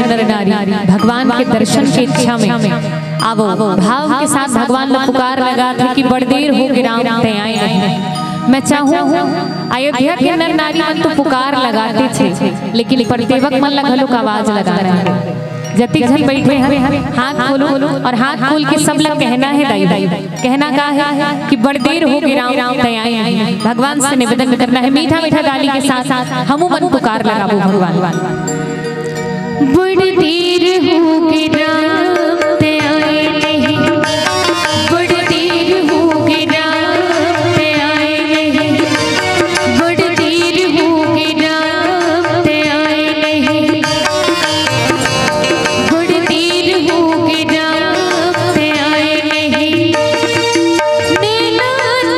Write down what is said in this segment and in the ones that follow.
नर नारी भगवान के दर्शन की इच्छा में आवो भाव के साथ भगवान ने पुकार लगा था कि बड़ देर हो गई राम ते आए नहीं। मैं चाहूँ अयोध्या के नर नारी मन तो पुकार लगाते थे, लेकिन प्रतिवक मन लगलो का आवाज लगा रहा है। जति जन बैठे हैं हाथ खोलो और हाथ खोल के सब लोग कहना है दाई दाई कहना का है कि बड़ देर हो गई राम ते आए नहीं। भगवान से निवेदन करना है मीठा मीठा गाली के साथ हमू मन पुकार लगाबो भगवान। बड़ देर हो गई राम ते आए नहीं, बड़ देर हो गई राम ते आए नहीं, बड़ देर हो गई राम ते आए नहीं, बड़ देर हो गई राम ते आए नहीं। नैना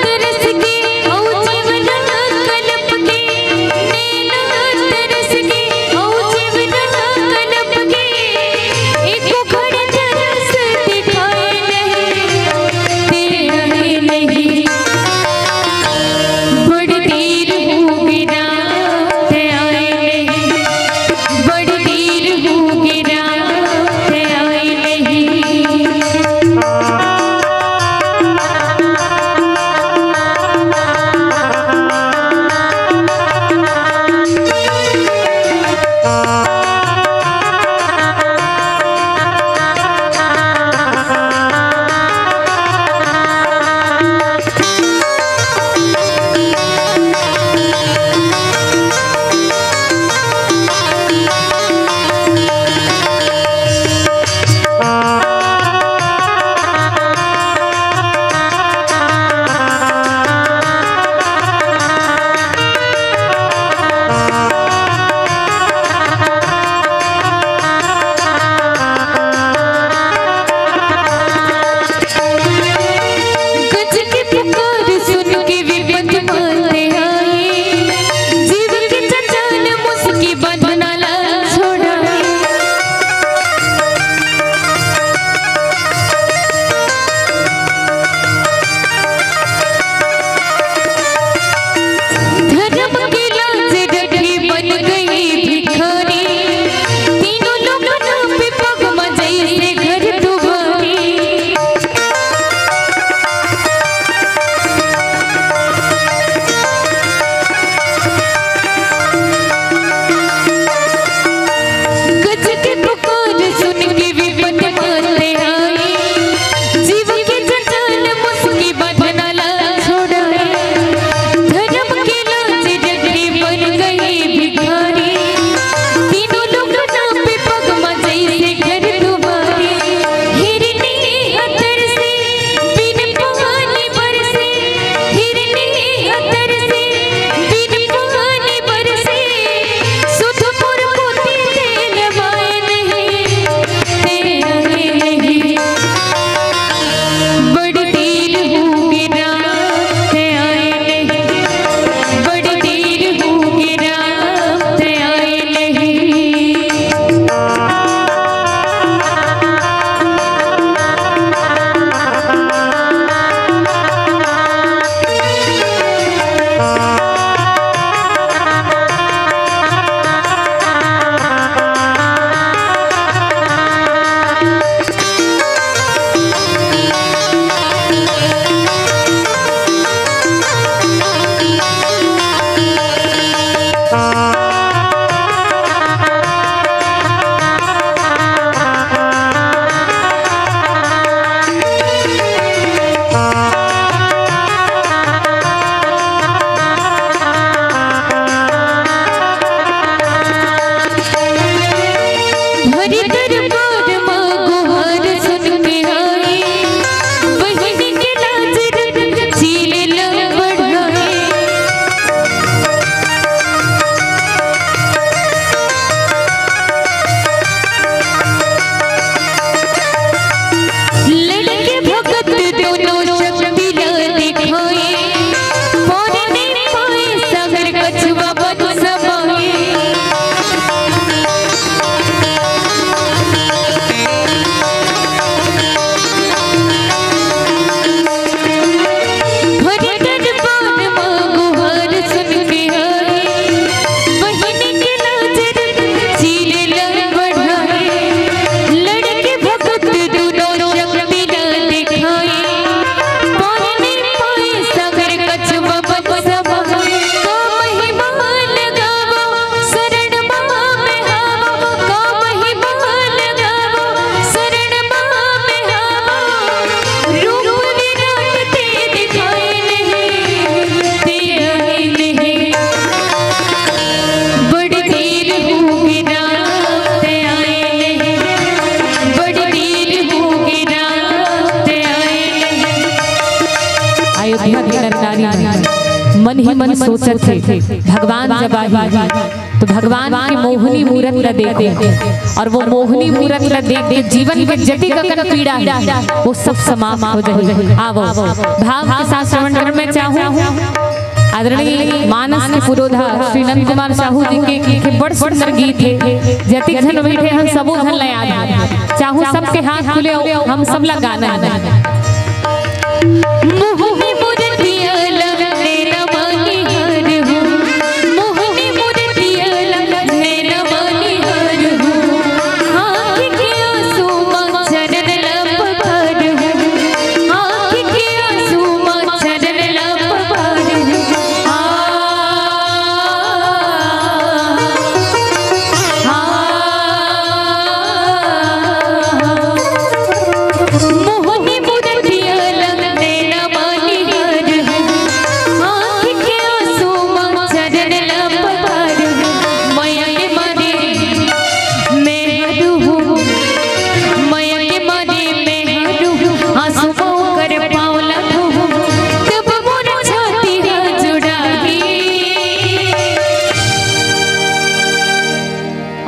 तरस के औ जीवन कलप के, नैना तरस के औ जीवन कलप के, एको घड़ी मन ही मन सोचत थे भगवान जब आई तो भगवान की मोहनी मूरत ला देखे और वो मोहनी मूरत ला देख के जीवन के जति गगन पीड़ा है वो सब समाप्त हो जाए। आवो भाव के साथ श्रवण करने में चाहूँ आदरणीय मानस के पुरोधा श्री नंद कुमार साहू जी के बड़ सुंदर गीत है जति जन बैठे हम सबो धन ला याद चाहूँ सबके हाथ खुले हम सब ला गाना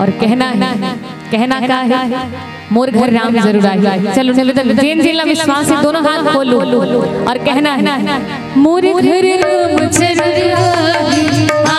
और कहना का है मोर घर राम जरूर आई। चलो जेन जिला विश्वास से दोनों हाथ खोलो और कहना है मोर घर राम जरूर आई।